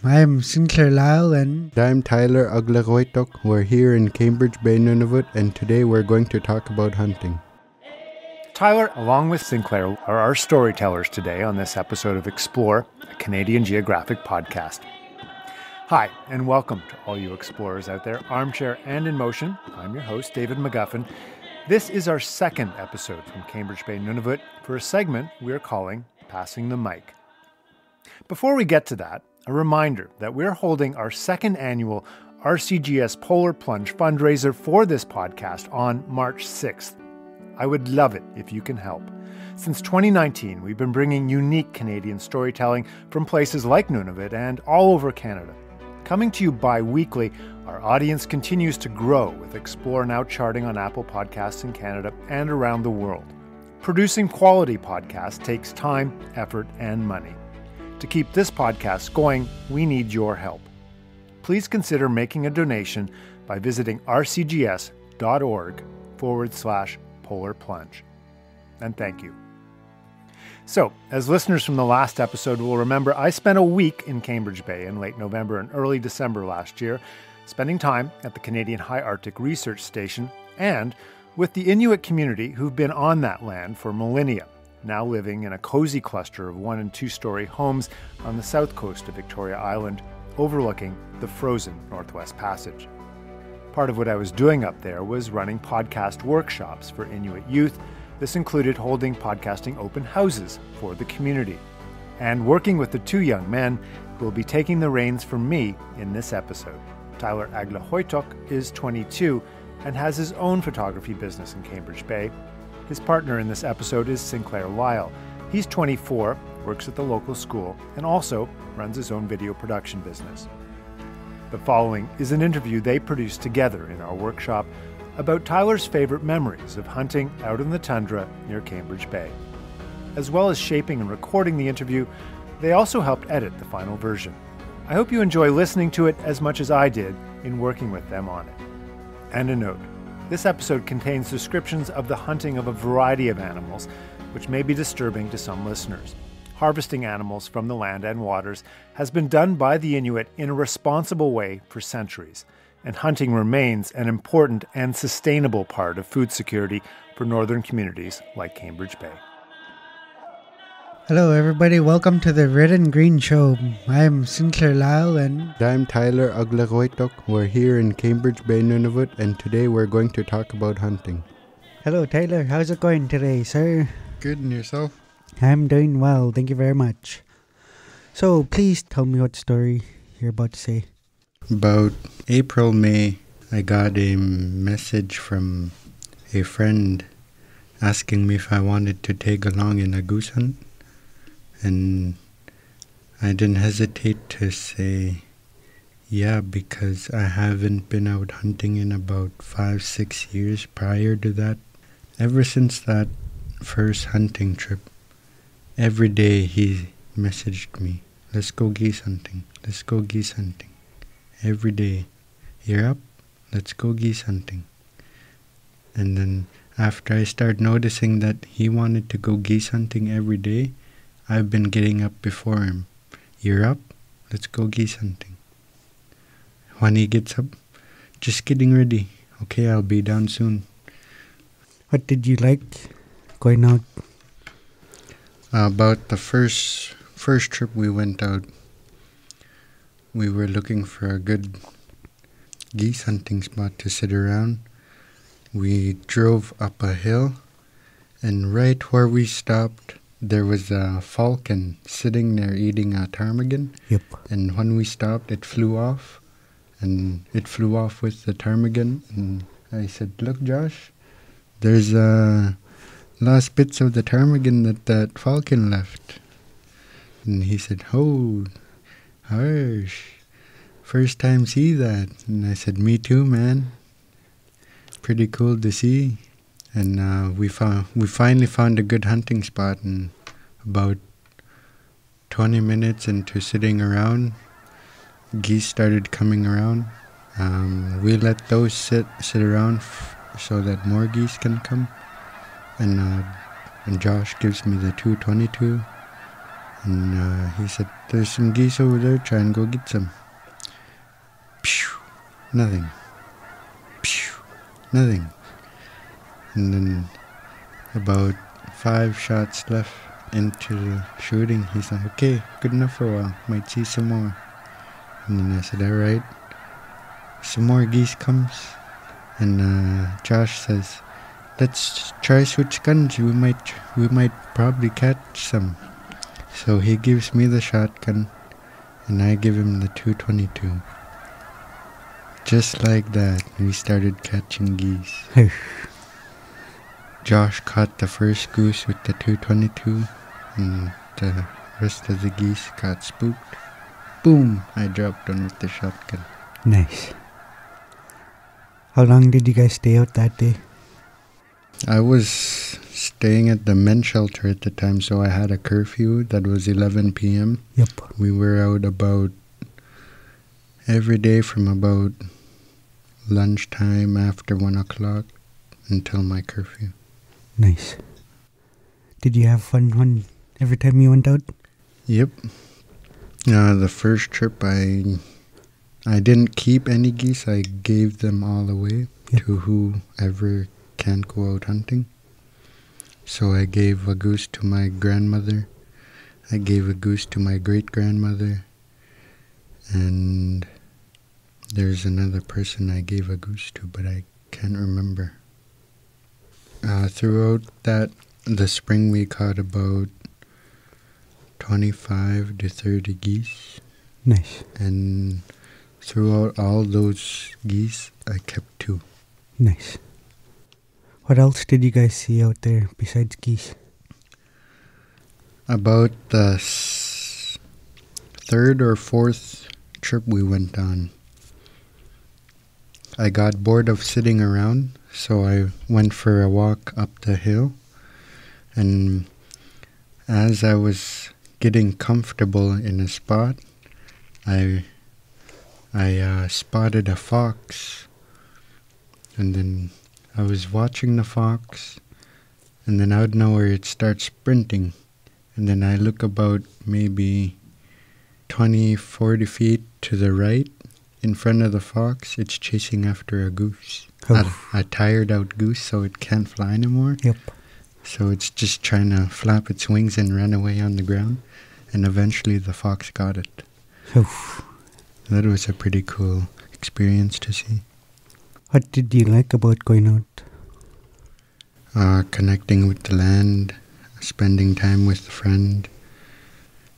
I'm Sinclair Lyall and I'm Tyler Agligoetok. We're here in Cambridge Bay, Nunavut, and today we're going to talk about hunting. Tyler, along with Sinclair, are our storytellers today on this episode of Explore, a Canadian Geographic podcast. Hi, and welcome to all you explorers out there, armchair and in motion. I'm your host, David McGuffin. This is our second episode from Cambridge Bay, Nunavut, for a segment we are calling Passing the Mic. Before we get to that, a reminder that we're holding our second annual RCGS Polar Plunge fundraiser for this podcast on March 6th. I would love it if you can help. Since 2019, we've been bringing unique Canadian storytelling from places like Nunavut and all over Canada. Coming to you bi-weekly, our audience continues to grow with Explore now charting on Apple Podcasts in Canada and around the world. Producing quality podcasts takes time, effort, and money. To keep this podcast going, we need your help. Please consider making a donation by visiting rcgs.org/Polar Plunge. And thank you. So, as listeners from the last episode will remember, I spent a week in Cambridge Bay in late November and early December last year, spending time at the Canadian High Arctic Research Station and with the Inuit community who've been on that land for millennia, now living in a cozy cluster of 1- and 2-story homes on the south coast of Victoria Island, overlooking the frozen Northwest Passage. Part of what I was doing up there was running podcast workshops for Inuit youth. This included holding podcasting open houses for the community and working with the two young men who will be taking the reins from me in this episode. Tyler Agligoetok is 22 and has his own photography business in Cambridge Bay. His partner in this episode is Sinclair Lyall. He's 24, works at the local school, and also runs his own video production business. The following is an interview they produced together in our workshop about Tyler's favorite memories of hunting out in the tundra near Cambridge Bay. As well as shaping and recording the interview, they also helped edit the final version. I hope you enjoy listening to it as much as I did in working with them on it. And a note. This episode contains descriptions of the hunting of a variety of animals, which may be disturbing to some listeners. Harvesting animals from the land and waters has been done by the Inuit in a responsible way for centuries, and hunting remains an important and sustainable part of food security for northern communities like Cambridge Bay. hello everybody, welcome to the Red and Green Show. I'm Sinclair Lyall and I'm Tyler Agligoetok. We're here in Cambridge Bay, Nunavut, and today we're going to talk about hunting. hello Tyler, how's it going today, sir? Good, and yourself? I'm doing well, thank you very much. So please tell me what story you're about to say. About April, May, I got a message from a friend asking me if I wanted to take along in a goose hunt. And I didn't hesitate to say yeah, because I haven't been out hunting in about 5-6 years prior to that. Ever since that first hunting trip, every day he messaged me, let's go geese hunting, let's go geese hunting. Every day, you're up, let's go geese hunting. And then after I started noticing that he wanted to go geese hunting every day, I've been getting up before him. You're up, let's go geese hunting. When he gets up, just getting ready. Okay, I'll be down soon. What did you like going out? About the first trip we went out, we were looking for a good geese hunting spot to sit around. We drove up a hill, and right where we stopped, there was a falcon sitting there eating a ptarmigan. Yep. And when we stopped, it flew off. And it flew off with the ptarmigan. And I said, look, Josh, there's last bits of the ptarmigan that falcon left. And he said, oh, harsh. First time see that. And I said, me too, man. Pretty cool to see. And we finally found a good hunting spot, and about 20 minutes into sitting around, geese started coming around. We let those sit around so that more geese can come. And Josh gives me the .222, And he said, "There's some geese over there, try and go get some." Pew! Nothing. Pew! Nothing. And then about 5 shots left into the shooting. He's like, "Okay, good enough for a while. Might see some more." And then I said, "Alright." Some more geese comes. And Josh says, "Let's try switch guns. We might probably catch some." So he gives me the shotgun, and I give him the .222. Just like that, we started catching geese. Josh caught the first goose with the .222, and the rest of the geese got spooked. Boom! I dropped one with the shotgun. Nice. How long did you guys stay out that day? I was staying at the men's shelter at the time, so I had a curfew that was 11 p.m. Yep. We were out about every day from about lunchtime after 1 o'clock until my curfew. Nice. Did you have fun every time you went out? Yep. The first trip I didn't keep any geese. I gave them all away to whoever can't go out hunting. So I gave a goose to my grandmother. I gave a goose to my great-grandmother. And there's another person I gave a goose to, but I can't remember. Throughout the spring we caught about 25 to 30 geese. Nice. And throughout all those geese, I kept 2. Nice. What else did you guys see out there besides geese? About the 3rd or 4th trip we went on, I got bored of sitting around, so I went for a walk up the hill. And as I was getting comfortable in a spot, I spotted a fox. And then I was watching the fox, and then out of nowhere it starts sprinting. And then I look about maybe 20, 40 feet to the right. In front of the fox, it's chasing after a goose. A tired out goose, so it can't fly anymore. Yep. So it's just trying to flap its wings and run away on the ground. And eventually the fox got it. That was a pretty cool experience to see. What did you like about going out? Connecting with the land, spending time with a friend,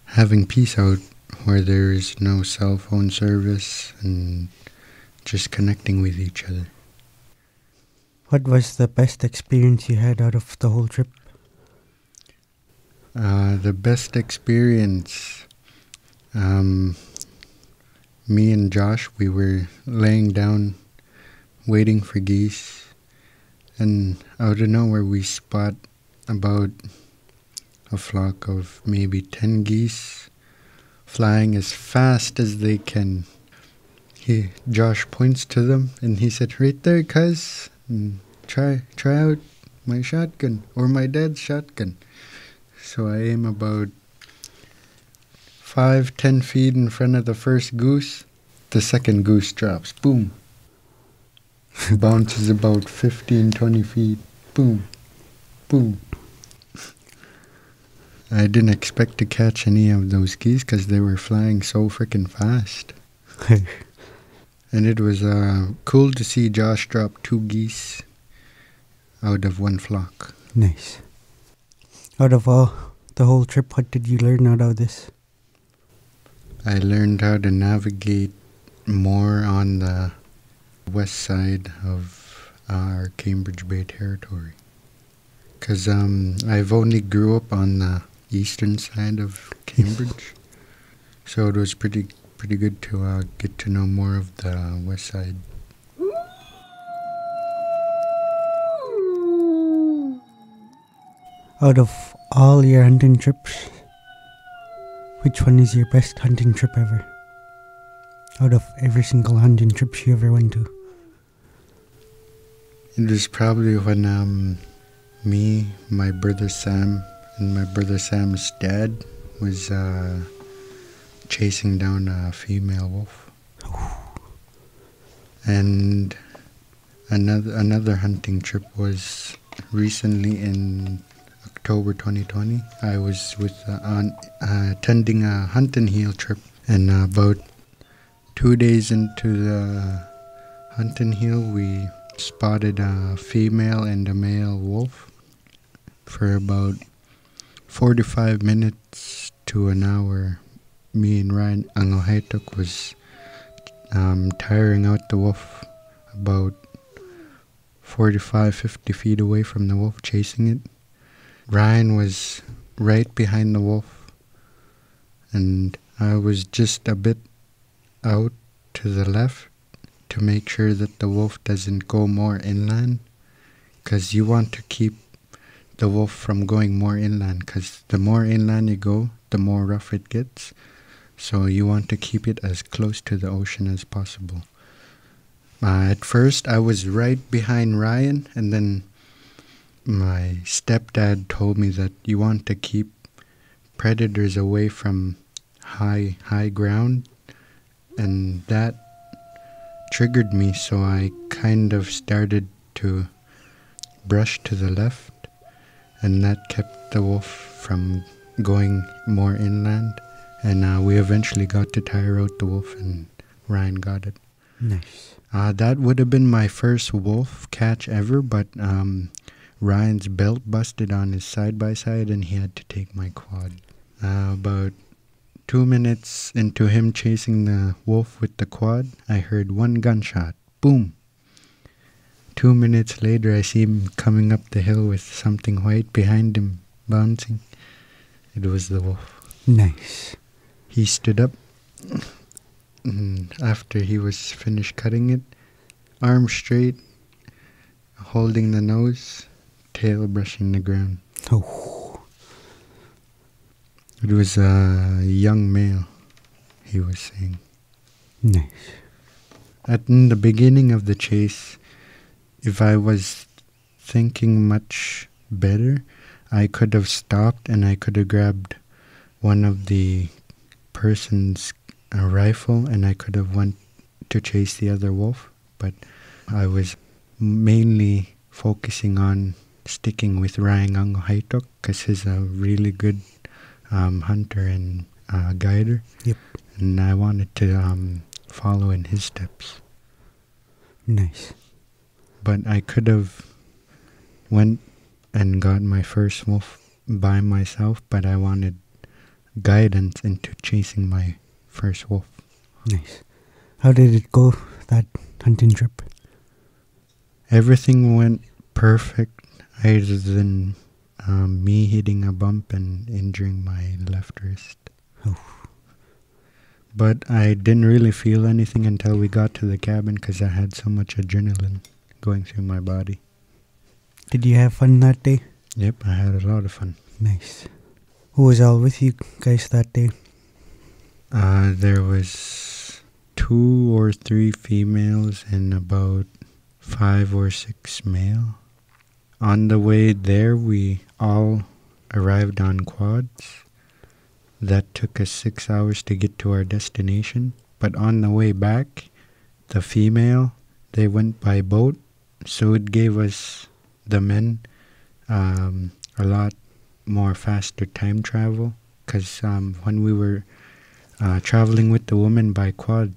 having peace out where there is no cell phone service, and just connecting with each other. What was the best experience you had out of the whole trip? The best experience, me and Josh, we were laying down waiting for geese, and out of nowhere we spot about a flock of maybe 10 geese flying as fast as they can. Josh points to them and he said, "Right there, cuz, try out my shotgun or my dad's shotgun." So I aim about 5-10 feet in front of the first goose. The second goose drops. Boom. Bounces about 15-20 feet. Boom. Boom. I didn't expect to catch any of those geese because they were flying so freaking fast. And it was cool to see Josh drop 2 geese out of one flock. Nice. Out of the whole trip, what did you learn out of this? I learned how to navigate more on the west side of our Cambridge Bay territory. Because I've only grew up on the eastern side of Cambridge. So it was pretty good to get to know more of the west side. Out of all your hunting trips, which one is your best hunting trip ever? Out of every single hunting trip you ever went to? It was probably when me, my brother Sam, and my brother Sam's dad was chasing down a female wolf. And another hunting trip was recently in October 2020. I was attending a hunt and heel trip, and about 2 days into the hunt and heel, we spotted a female and a male wolf. For about 45 minutes to an hour, me and Ryan Agligoetok was tiring out the wolf about 45-50 feet away from the wolf, chasing it. Ryan was right behind the wolf, and I was just a bit out to the left to make sure that the wolf doesn't go more inland, because you want to keep the wolf from going more inland, because the more inland you go, the more rough it gets. So you want to keep it as close to the ocean as possible. At first, I was right behind Ryan, and then my stepdad told me that you want to keep predators away from high ground, and that triggered me, so I kind of started to brush to the left, and that kept the wolf from going more inland. And we eventually got to tire out the wolf, and Ryan got it. Nice. That would have been my first wolf catch ever, but Ryan's belt busted on his side-by-side, and he had to take my quad. About 2 minutes into him chasing the wolf with the quad, I heard one gunshot. Boom! 2 minutes later, I see him coming up the hill with something white behind him, bouncing. It was the wolf. Nice. He stood up, and after he was finished cutting it, arms straight, holding the nose, tail brushing the ground. Oh. It was a young male, he was saying. Nice. In the beginning of the chase, if I was thinking much better, I could have stopped and I could have grabbed one of the person's rifle, and I could have went to chase the other wolf. But I was mainly focusing on sticking with Ryan Agligoetok, because he's a really good hunter and guider. Yep. And I wanted to follow in his steps. Nice. But I could have went and got my first wolf by myself, but I wanted guidance into chasing my first wolf. Nice. How did it go, that hunting trip? Everything went perfect, other than me hitting a bump and injuring my left wrist. Oh. But I didn't really feel anything until we got to the cabin, because I had so much adrenaline going through my body. Did you have fun that day? Yep, I had a lot of fun. Nice. Who was all with you guys that day? There was 2 or 3 females and about 5 or 6 male. On the way there, we all arrived on quads. That took us 6 hours to get to our destination. But on the way back, the female, they went by boat, so it gave us, the men, a lot more faster time travel, because when we were traveling with the woman by quad,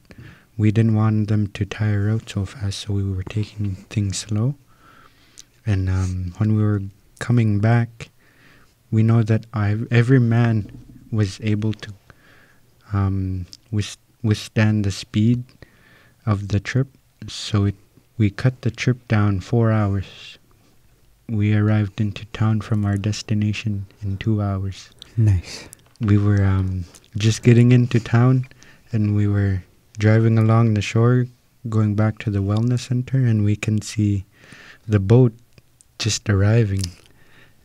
we didn't want them to tire out so fast, so we were taking things slow. And when we were coming back, we know that every man was able to withstand the speed of the trip, so we cut the trip down 4 hours. We arrived into town from our destination in 2 hours. Nice. We were just getting into town, and we were driving along the shore, going back to the wellness center, and we can see the boat just arriving.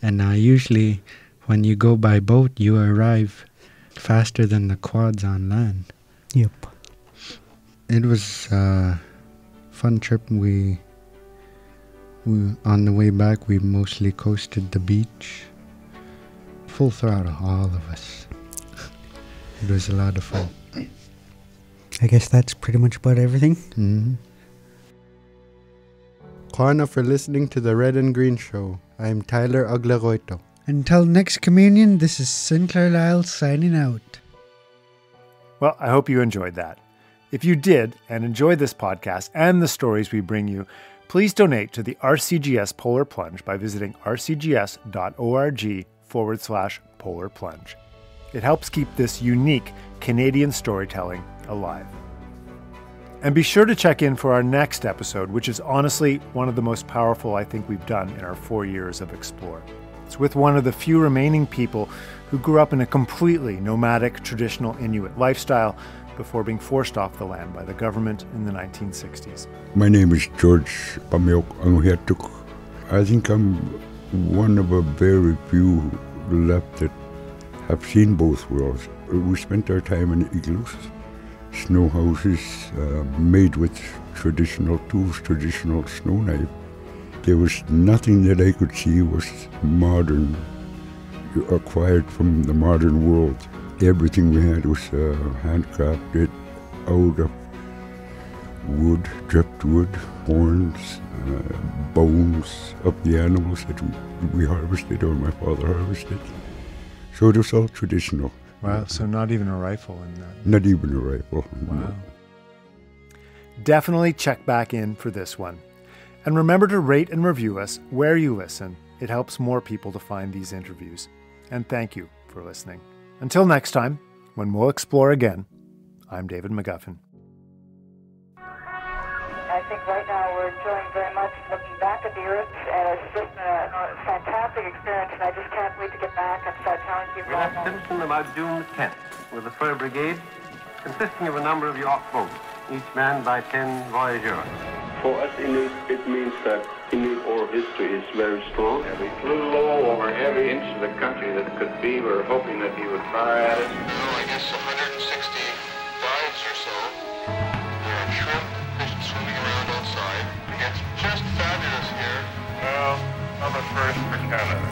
And usually when you go by boat, you arrive faster than the quads on land. Yep. It was a fun trip. We on the way back, we mostly coasted the beach. Full throttle, all of us. It was a lot of fun. I guess that's pretty much about everything. Mm-hmm. Kwana for listening to the Red and Green Show. I'm Tyler Agligoetok. Until next communion, this is Sinclair Lyall signing out. Well, I hope you enjoyed that. If you did and enjoyed this podcast and the stories we bring you, please donate to the RCGS Polar Plunge by visiting rcgs.org/polar plunge. It helps keep this unique Canadian storytelling alive. And be sure to check in for our next episode, which is honestly one of the most powerful I think we've done in our 4 years of Explore. It's with one of the few remaining people who grew up in a completely nomadic traditional Inuit lifestyle before being forced off the land by the government in the 1960s. My name is George Agligoetok. I think I'm one of a very few left that have seen both worlds. We spent our time in igloos, snow houses made with traditional tools, traditional snow knife. There was nothing that I could see was modern, acquired from the modern world. Everything we had was handcrafted out of wood, driftwood, horns, bones of the animals that we harvested or my father harvested. So it was all traditional. Wow, so not even a rifle in that? Not even a rifle. Wow. No. Definitely check back in for this one. And remember to rate and review us where you listen. It helps more people to find these interviews. And thank you for listening. Until next time, when we'll explore again, I'm David McGuffin. I think right now we're enjoying very much looking back at the Earth, and it's just a fantastic experience, and I just can't wait to get back and start telling people. We left Simpson about June the 10th with a fur brigade consisting of a number of yacht boats, each manned by 10 voyageurs. For us Inuit, it means that Inuit oral history is very strong. And we flew low over every inch of the country that could be. We were hoping that he would fire at us. I guess 160 dives or so. There are shrimp, fish swimming around outside. It's just fabulous here. Well, I'm a first for Canada.